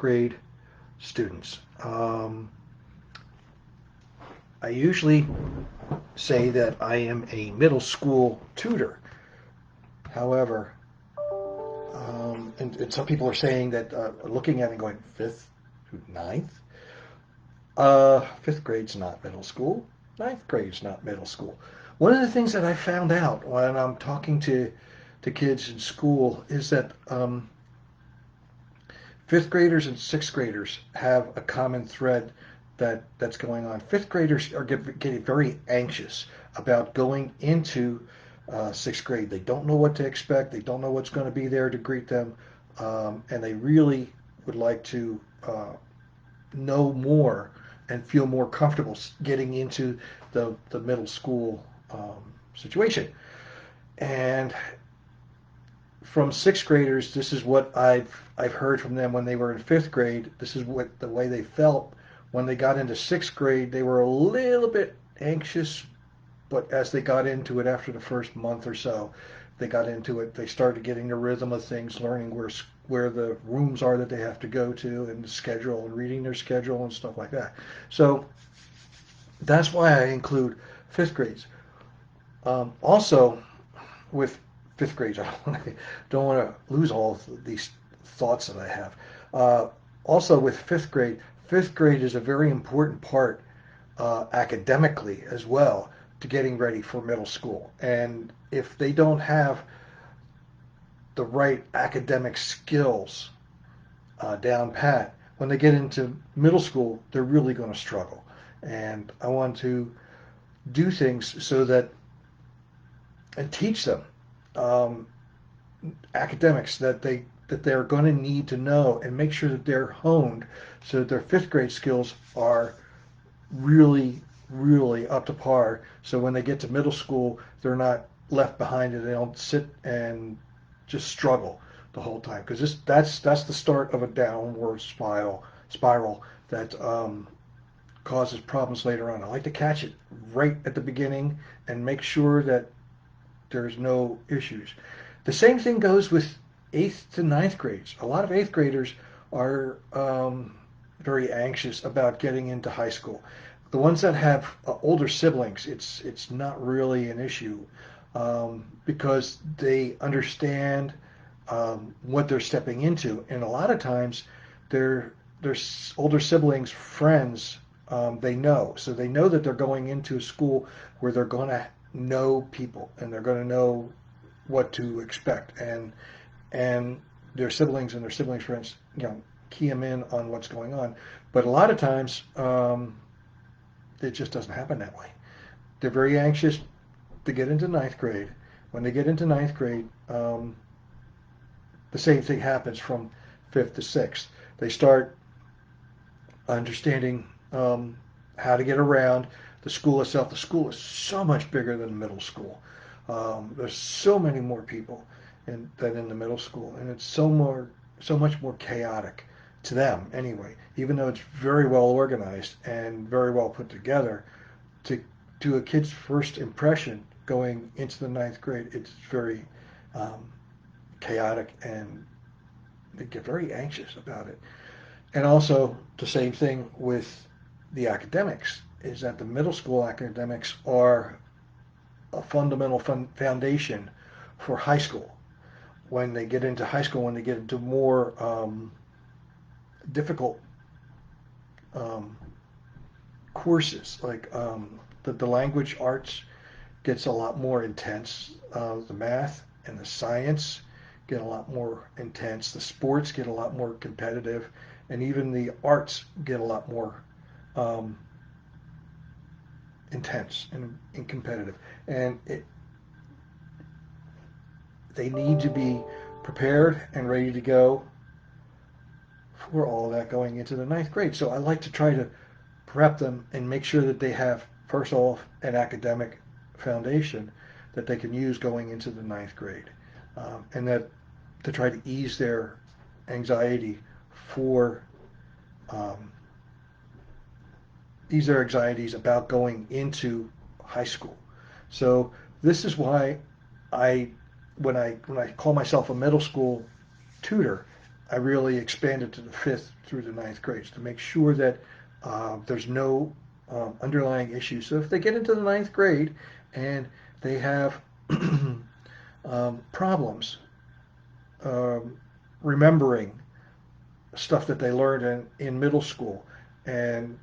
grade students. I usually say that I am a middle school tutor. However, and some people are saying that, looking at it and going, fifth through ninth? Fifth grade's not middle school. Ninth grade's not middle school. One of the things that I found out when I'm talking to kids in school is that fifth graders and sixth graders have a common thread that's going on. Fifth graders are getting very anxious about going into sixth grade. They don't know what to expect. They don't know what's going to be there to greet them, and they really would like to know more and feel more comfortable getting into the middle school situation. And from sixth graders, this is what I've heard from them when they were in fifth grade. This is what the way they felt when they got into sixth grade. They were a little bit anxious, but as they got into it after the first month or so, they got into it. They started getting the rhythm of things, learning where the rooms are that they have to go to, and the schedule, and reading their schedule and stuff like that. So that's why I include fifth grades. Also, with fifth grades, I don't want to lose all of these thoughts that I have. Also, with fifth grade is a very important part academically as well to getting ready for middle school. And if they don't have the right academic skills down pat, when they get into middle school, they're really going to struggle. And I want to do things so that and teach them um, academics that they're going to need to know, and make sure that they're honed so that their fifth grade skills are really, really up to par. So when they get to middle school, they're not left behind and they don't sit and just struggle the whole time, because that's the start of a downward spiral that causes problems later on. I like to catch it right at the beginning and make sure that there's no issues. The same thing goes with eighth to ninth grades. A lot of eighth graders are very anxious about getting into high school. The ones that have older siblings, it's not really an issue because they understand what they're stepping into, and a lot of times their older siblings, friends, they know, so they know that they're going into a school where they're going to know people and they're going to know what to expect, and their siblings and their siblings' friends, key them in on what's going on. But a lot of times, it just doesn't happen that way. They're very anxious to get into ninth grade. When they get into ninth grade, the same thing happens from fifth to sixth. They start understanding how to get around the school itself. The school is so much bigger than middle school. There's so many more people than in the middle school, and it's so much more chaotic to them anyway. Even though it's very well organized and very well put together, to a kid's first impression going into the ninth grade, it's very chaotic, and they get very anxious about it. And also the same thing with the academics, is that the middle school academics are a fundamental foundation for high school. When they get into high school, when they get into more difficult courses, like the language arts gets a lot more intense. The math and the science get a lot more intense. The sports get a lot more competitive, and even the arts get a lot more intense and competitive. And they need to be prepared and ready to go for all of that going into the ninth grade. So I like to try to prep them and make sure that they have, first off, an academic foundation that they can use going into the ninth grade, and that to try to ease their anxiety for ease their anxieties about going into high school. So this is why I when I call myself a middle school tutor, I really expanded to the fifth through the ninth grades to make sure that there's no underlying issues. So if they get into the ninth grade and they have problems um, remembering stuff that they learned in middle school, and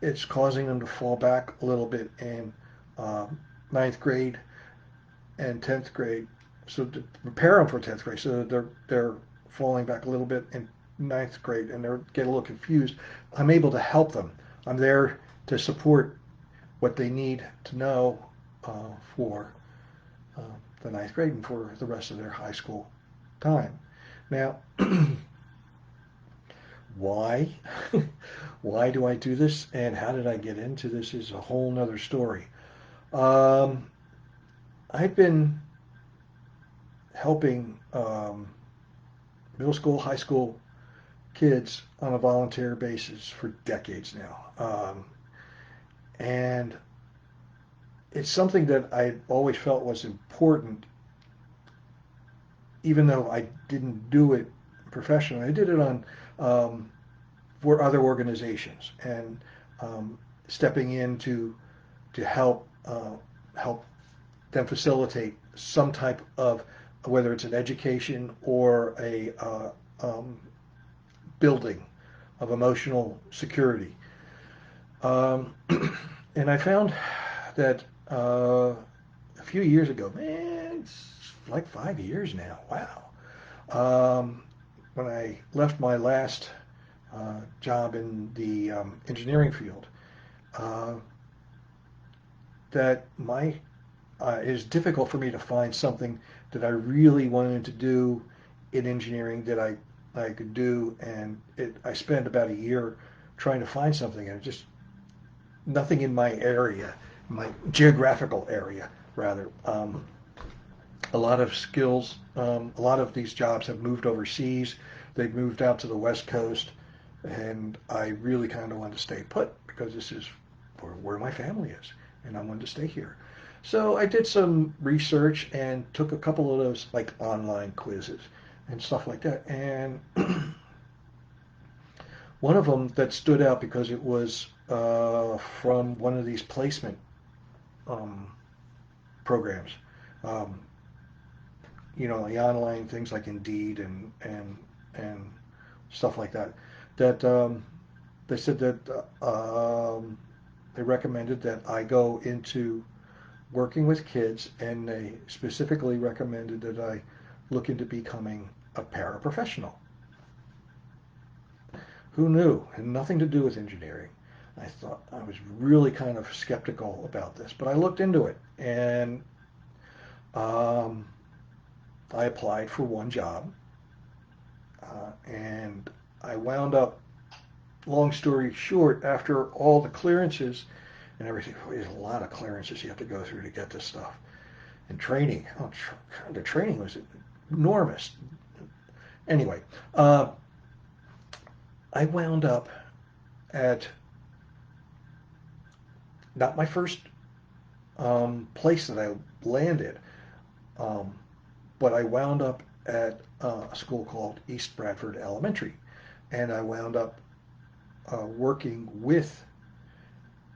it's causing them to fall back a little bit in ninth grade and 10th grade, so to prepare them for 10th grade, so that they're falling back a little bit in ninth grade and they're getting a little confused. I'm able to help them. I'm there to support what they need to know for uh, the ninth grade and for the rest of their high school time. Now, why? Why do I do this and how did I get into this is a whole nother story. Um, I've been helping middle school, high school kids on a volunteer basis for decades now. And it's something that I always felt was important, even though I didn't do it professionally. I did it on for other organizations and stepping in to help them facilitate some type of, whether it's an education or a building of emotional security. Um, and I found that a few years ago, man, it's like 5 years now. Wow. When I left my last job in the engineering field, uh, that my it is difficult for me to find something that I really wanted to do in engineering that I could do, and I spent about a year trying to find something, and just nothing in my area, my geographical area, rather. A lot of skills, a lot of these jobs have moved overseas. They've moved out to the West Coast, and I really kind of wanted to stay put because this is where my family is, and I wanted to stay here. So I did some research and took a couple of those like online quizzes and stuff like that. And one of them that stood out because it was from one of these placement um, programs. Um, the online things like Indeed and stuff like that. That they said that they recommended that I go into working with kids, and they specifically recommended that I look into becoming a paraprofessional. Who knew? It had nothing to do with engineering. I thought I was really kind of skeptical about this, but I looked into it, and um, I applied for one job, and I wound up, long story short, after all the clearances and everything, there's a lot of clearances you have to go through to get this stuff. And training, the training was enormous. Anyway, I wound up at not my first place that I landed, um, but I wound up at a school called East Bradford Elementary, and I wound up working with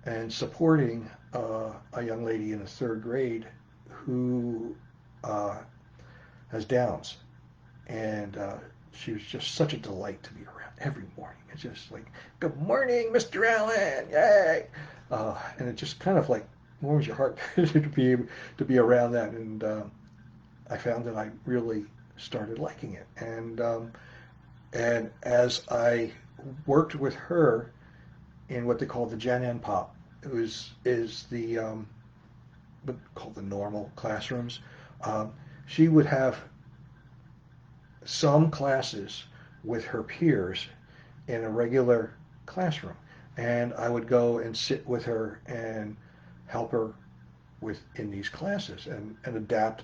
and supporting a young lady in the third grade who uh, has Downs, and she was just such a delight to be around every morning. It's just like, "Good morning, Mr. Allen, yay!" And it just kind of like warms your heart to be around that. And I found that I really started liking it. And as I worked with her in what they call the Gen N Pop, is the what called the normal classrooms. Um, she would have some classes with her peers in a regular classroom, and I would go and sit with her and help her in these classes and adapt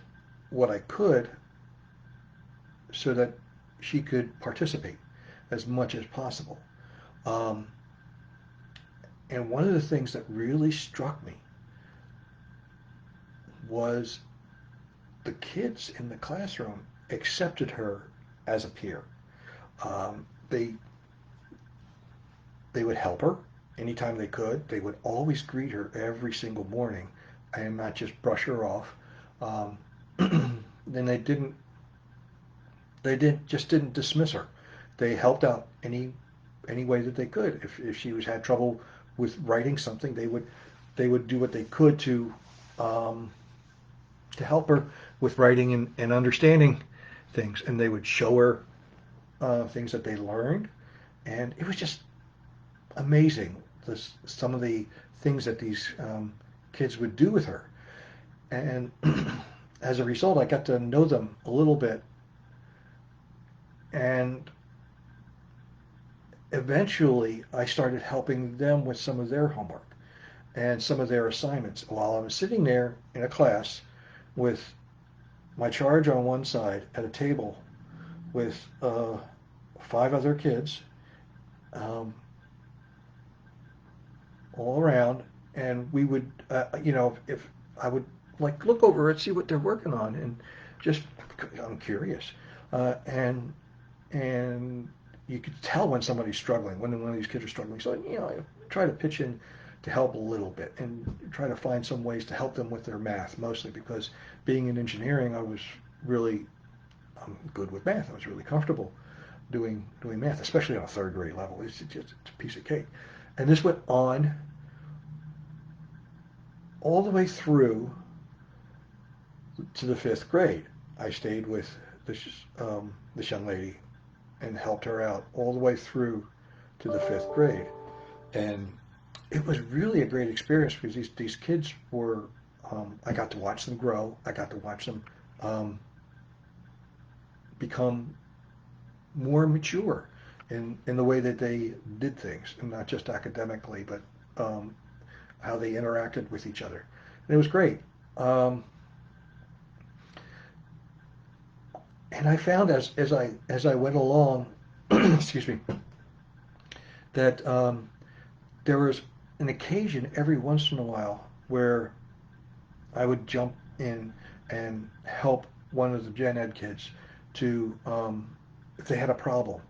what I could so that she could participate as much as possible. Um, and one of the things that really struck me was the kids in the classroom accepted her as a peer. They would help her anytime they could. They would always greet her every single morning and not just brush her off. Um, then they didn't dismiss her. They helped out any way that they could. If she was had trouble with writing something, they would do what they could um, to help her with writing and understanding things, and they would show her things that they learned, and it was just amazing. Some of the things that these kids would do with her, and as a result, I got to know them a little bit, and eventually I started helping them with some of their homework and some of their assignments while I was sitting there in a class with my charge on one side at a table with 5 other kids um, all around, and we would, if I would like look over and see what they're working on, and just I'm curious, and you could tell when somebody's struggling, when one of these kids are struggling. So I try to pitch in to help a little bit and try to find some ways to help them with their math, mostly because being in engineering, I was really good with math. I was really comfortable doing math, especially on a third grade level. It's a piece of cake. And this went on all the way through to the 5th grade. I stayed with this young lady and helped her out all the way through to the 5th grade. And it was really a great experience because these kids were, I got to watch them grow. I got to watch them become more mature in the way that they did things, and not just academically, but how they interacted with each other. And it was great. Um, and I found as I went along, excuse me, that there was an occasion every once in a while where I would jump in and help one of the gen ed kids to if they had a problem.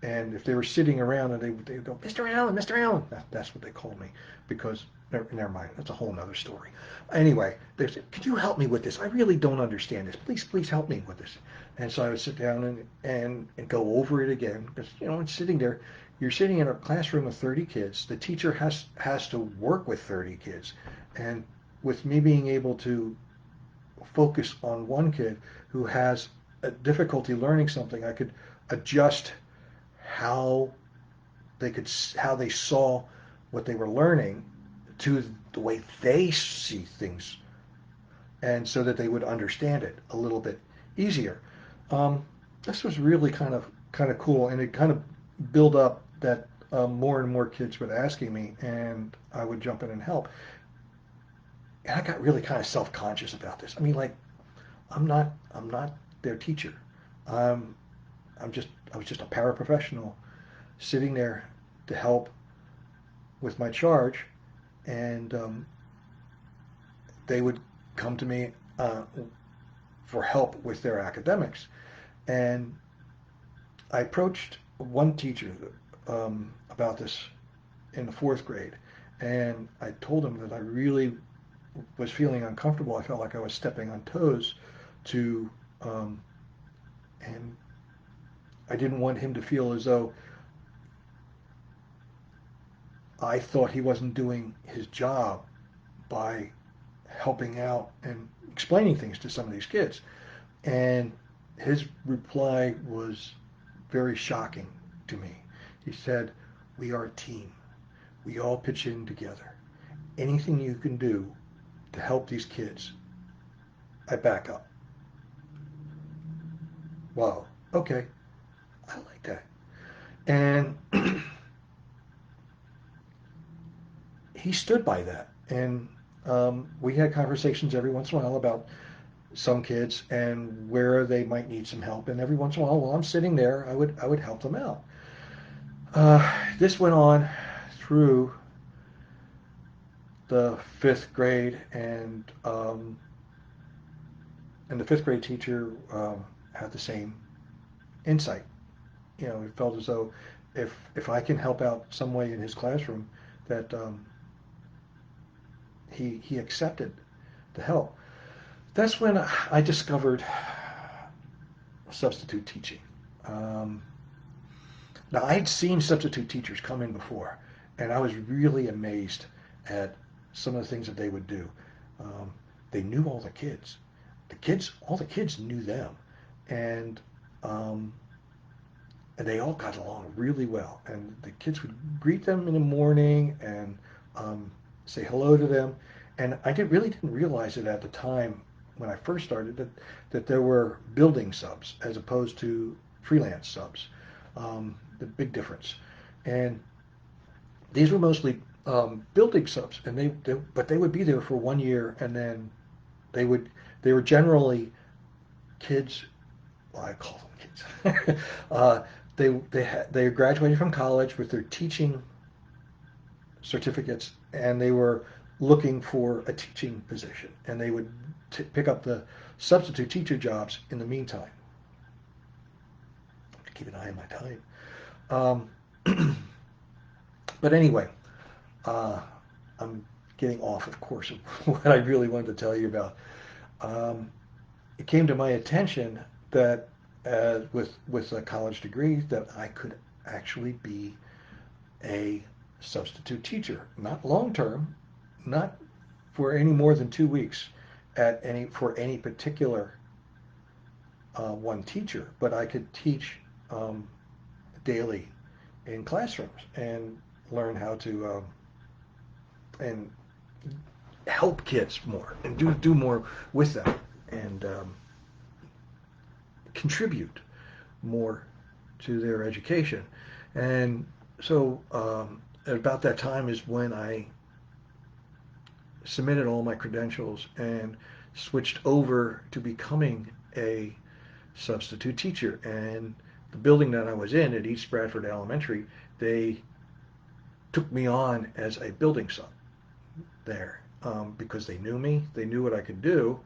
And if they were sitting around and they would go, Mr. Allen, Mr. Allen, that's what they called me, because never mind, that's a whole nother story. Anyway, they said, could you help me with this? I really don't understand this. Please help me with this. And so I would sit down and go over it again, because it's sitting there. You're sitting in a classroom of 30 kids. The teacher has to work with 30 kids, and with me being able to focus on one kid who has a difficulty learning something, I could adjust how how they saw what they were learning to the way they see things, and so that they would understand it a little bit easier. Um, this was really kind of cool, and it kind of built up that more and more kids were asking me, and I would jump in and help. And I got really kind of self-conscious about this. I mean, like, I'm not their teacher. Um, I was just a paraprofessional sitting there to help with my charge, and they would come to me for help with their academics. And I approached one teacher about this in the 4th grade, and I told him that I really was feeling uncomfortable. I felt like I was stepping on toes to, and I didn't want him to feel as though I thought he wasn't doing his job by helping out and explaining things to some of these kids. And his reply was very shocking to me. He said, "We are a team. We all pitch in together. Anything you can do to help these kids, I back up." Wow. Okay. I like that. And he stood by that. And we had conversations every once in a while about some kids and where they might need some help. And every once in a while, while I'm sitting there, I would help them out. This went on through the 5th grade, and the 5th grade teacher had the same insight. it felt as though if I can help out some way in his classroom, that he accepted the help. That's when I discovered substitute teaching. Um, Now, I'd seen substitute teachers come in before, and I was really amazed at some of the things that they would do. Um, they knew all the kids. All the kids knew them, and um, and they all got along really well. And the kids would greet them in the morning and say hello to them. And really didn't realize it at the time when I first started that there were building subs as opposed to freelance subs. The big difference. And these were mostly building subs, and but they would be there for 1 year, and then they would they were generally kids. Well, I call them kids. They graduated from college with their teaching certificates, and they were looking for a teaching position, and they would pick up the substitute teacher jobs in the meantime. To keep an eye on my time. But anyway, uh, I'm getting off, of course, of what I really wanted to tell you about. Um, it came to my attention that with a college degree that I could actually be a substitute teacher, not long term, not for any more than 2 weeks for any particular one teacher, but I could teach daily in classrooms and learn how to and help kids more and do more with them and contribute more to their education. And so at about that time is when I submitted all my credentials and switched over to becoming a substitute teacher. And the building that I was in at East Bradford Elementary, they took me on as a building sub there because they knew me, they knew what I could do,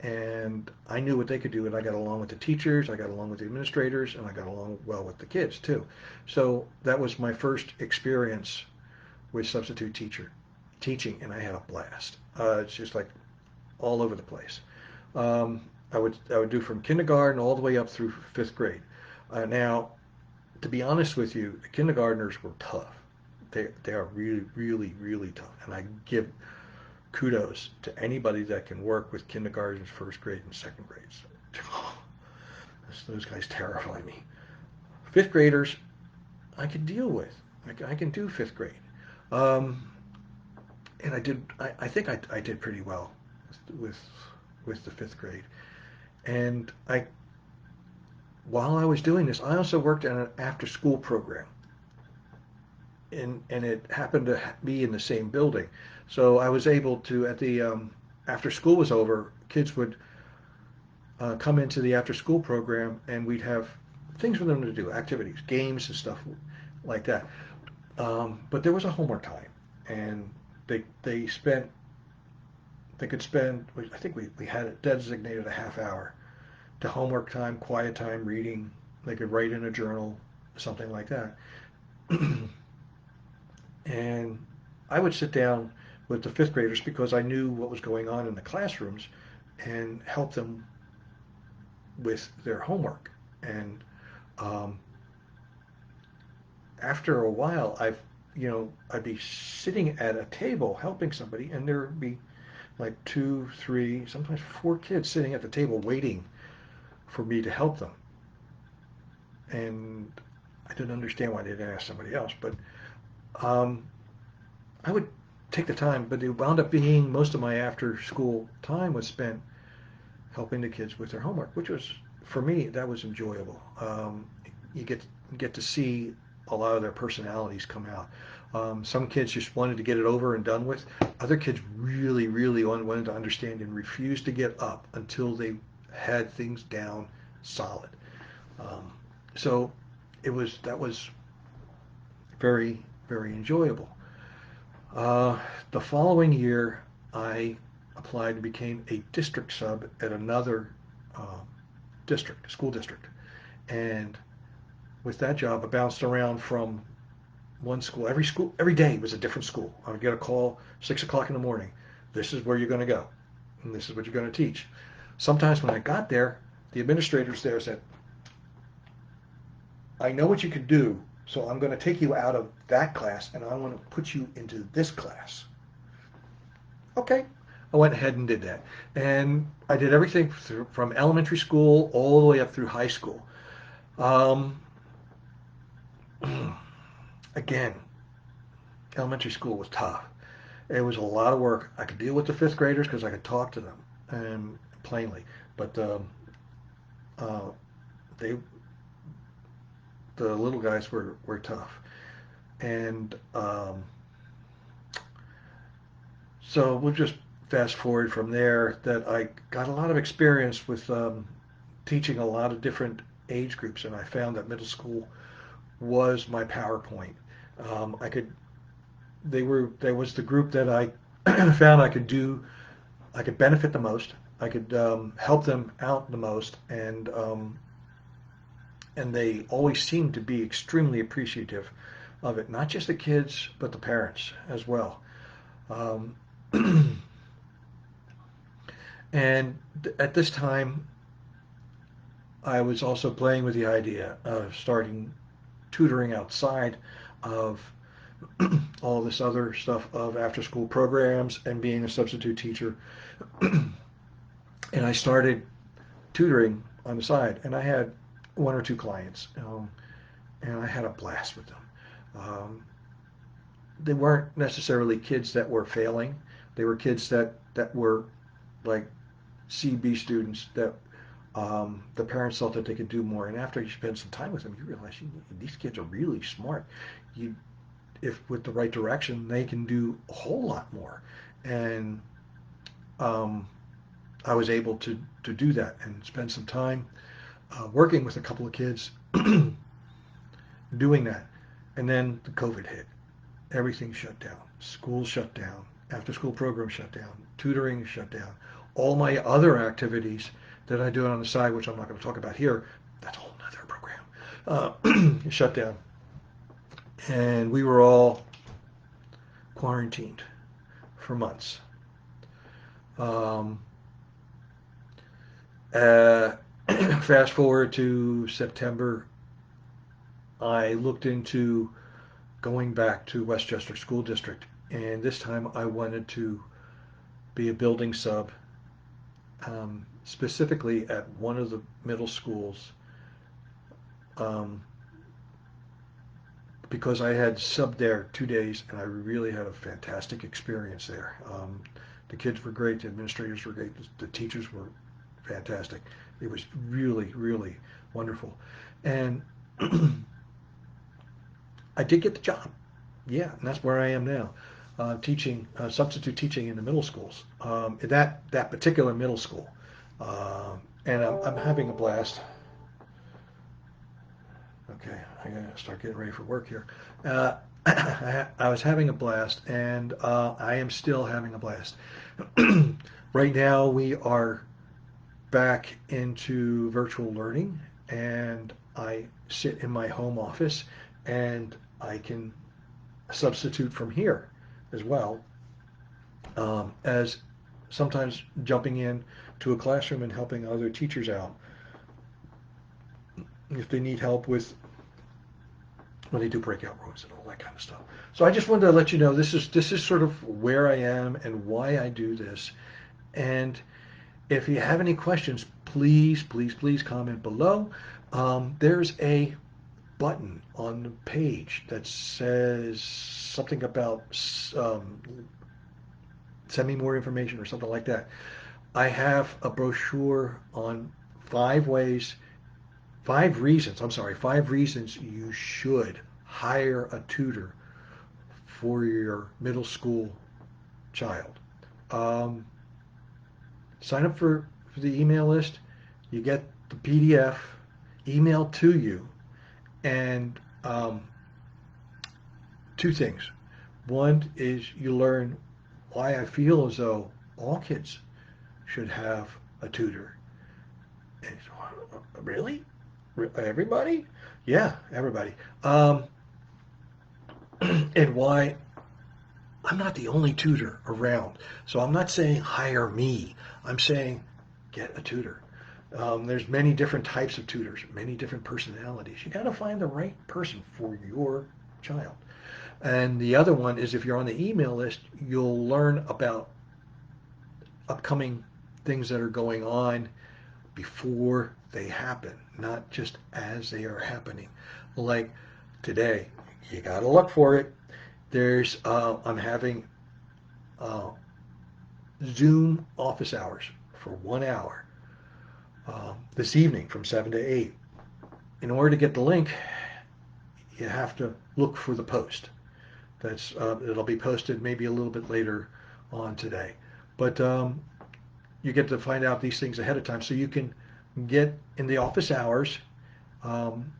and I knew what they could do, and I got along with the teachers, I got along with the administrators, and I got along well with the kids too. So that was my first experience with substitute teaching, and I had a blast. It's just like all over the place. I would do from kindergarten all the way up through fifth grade. Now, to be honest with you, the kindergartners were tough. They are really, really, really tough, and I give kudos to anybody that can work with kindergartens, first grade, and second grades. Those guys terrify me. Fifth graders, I can deal with. I can do fifth grade, um, and I did. I think I did pretty well with with the fifth grade. And while I was doing this, I also worked in an after-school program, and it happened to be in the same building. So I was able to, at the after school was over, kids would come into the after-school program, and we'd have things for them to do, activities, games, and stuff like that. But there was a homework time, and they spent they could spend. I think we had it designated a half hour to homework time, quiet time, reading. They could write in a journal, something like that. And I would sit down with the fifth graders because I knew what was going on in the classrooms and help them with their homework. And um, after a while, I'd be sitting at a table helping somebody, and there would be like two, three, sometimes four kids sitting at the table waiting for me to help them. And I didn't understand why they didn't ask somebody else, but um, I would take the time, but it wound up being most of my after school time was spent helping the kids with their homework, which was, for me, that was enjoyable. You get to see a lot of their personalities come out. Some kids just wanted to get it over and done with. Other kids really, really wanted to understand and refused to get up until they had things down solid. Um, so that was very, very enjoyable. The following year, I applied and became a district sub at another school district, and with that job, I bounced around from one school. Every day was a different school. I would get a call 6 o'clock in the morning. This is where you're going to go, and this is what you're going to teach. Sometimes when I got there, the administrators there said, I know what you can do, so I'm going to take you out of that class and I want to put you into this class. Okay. I went ahead and did that. And I did everything from elementary school all the way up through high school. Um, again, elementary school was tough. It was a lot of work. I could deal with the fifth graders because I could talk to them and plainly, but uh, they the little guys were tough. And so we'll just fast forward from there that I got a lot of experience with teaching a lot of different age groups, and I found that middle school was my PowerPoint. I could there was the group that I found I could benefit the most. I could help them out the most, and they always seemed to be extremely appreciative of it. Not just the kids, but the parents as well. Um, and at this time, I was also playing with the idea of starting tutoring outside of all this other stuff of after school programs and being a substitute teacher. And I started tutoring on the side, and I had one or two clients, and I had a blast with them. Um, they weren't necessarily kids that were failing. They were kids that were like CB students that the parents thought that they could do more. And after you spend some time with them, you realize these kids are really smart. You, if with the right direction, they can do a whole lot more. And um, I was able to do that and spend some time working with a couple of kids doing that. And then the COVID hit. Everything shut down. School shut down. After school program shut down. Tutoring shut down. All my other activities that I do on the side, which I'm not going to talk about here, that's a whole other program, shut down. And we were all quarantined for months. Um, uh, fast forward to September, I looked into going back to Westchester School District, and this time I wanted to be a building sub, specifically at one of the middle schools, um, because I had subbed there 2 days and I really had a fantastic experience there. The kids were great, the administrators were great, the teachers were fantastic. It was really, really wonderful. And I did get the job. Yeah, and that's where I am now, teaching substitute teaching in the middle schools. That particular middle school, and I'm having a blast. Okay, I gotta start getting ready for work here. Uh, I was having a blast, and I am still having a blast. Right now, we are back into virtual learning, and I sit in my home office, and I can substitute from here as well, as sometimes jumping in to a classroom and helping other teachers out if they need help with when they do breakout rooms and all that kind of stuff. So I just wanted to let you know this is sort of where I am and why I do this. And if you have any questions, please, please, please comment below. There's a button on the page that says something about send me more information or something like that. I have a brochure on 5 reasons you should hire a tutor for your middle school child. Um, Sign up for the email list. You get the PDF emailed to you, and two things. One is you learn why I feel as though all kids should have a tutor. And, really? Everybody? Yeah, everybody. Um, and why I'm not the only tutor around. So I'm not saying hire me. I'm saying get a tutor. There's many different types of tutors, many different personalities. You got to find the right person for your child. And the other one is if you're on the email list, you'll learn about upcoming things that are going on before they happen, not just as they are happening. Like today, you got to look for it. I'm having uh, Zoom office hours for 1 hour this evening from 7 to 8. In order to get the link, you have to look for the post. It'll be posted maybe a little bit later on today. But you get to find out these things ahead of time so you can get in the office hours, um,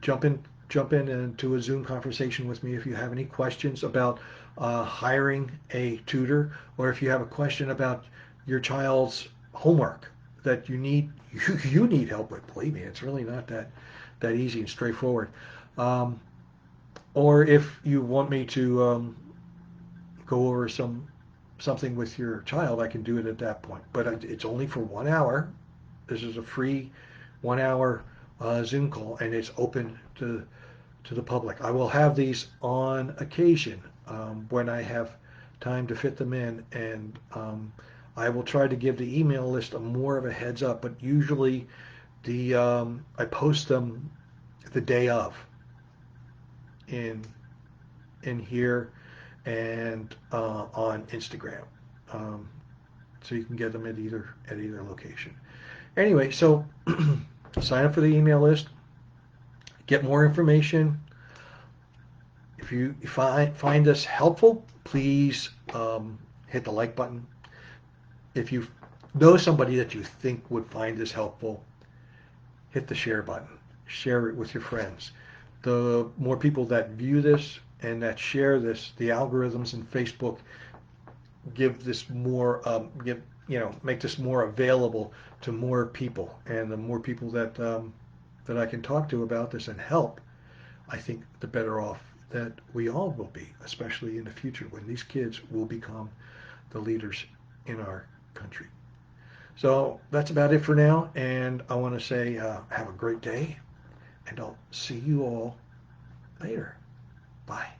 jump in jump in into a Zoom conversation with me if you have any questions about hiring a tutor, or if you have a question about your child's homework that you need help with. Believe me, it's really not that easy and straightforward. Um, or if you want me to go over something with your child, I can do it at that point. But it's only for 1 hour. This is a free 1 hour Zoom call, and it's open to the public. I will have these on occasion when I have time to fit them in, and I will try to give the email list more of a heads up. But usually, I post them the day of in here and on Instagram, um, so you can get them at either location. Anyway, so sign up for the email list, get more information. If you find this helpful, please hit the like button. If you know somebody that you think would find this helpful, hit the share button. Share it with your friends. The more people that view this and that share this, the algorithms in Facebook give this more, make this more available to more people. And the more people that I can talk to about this and help, I think the better off that we all will be, especially in the future when these kids will become the leaders in our country. So that's about it for now, and I want to say have a great day, and I'll see you all later. Bye.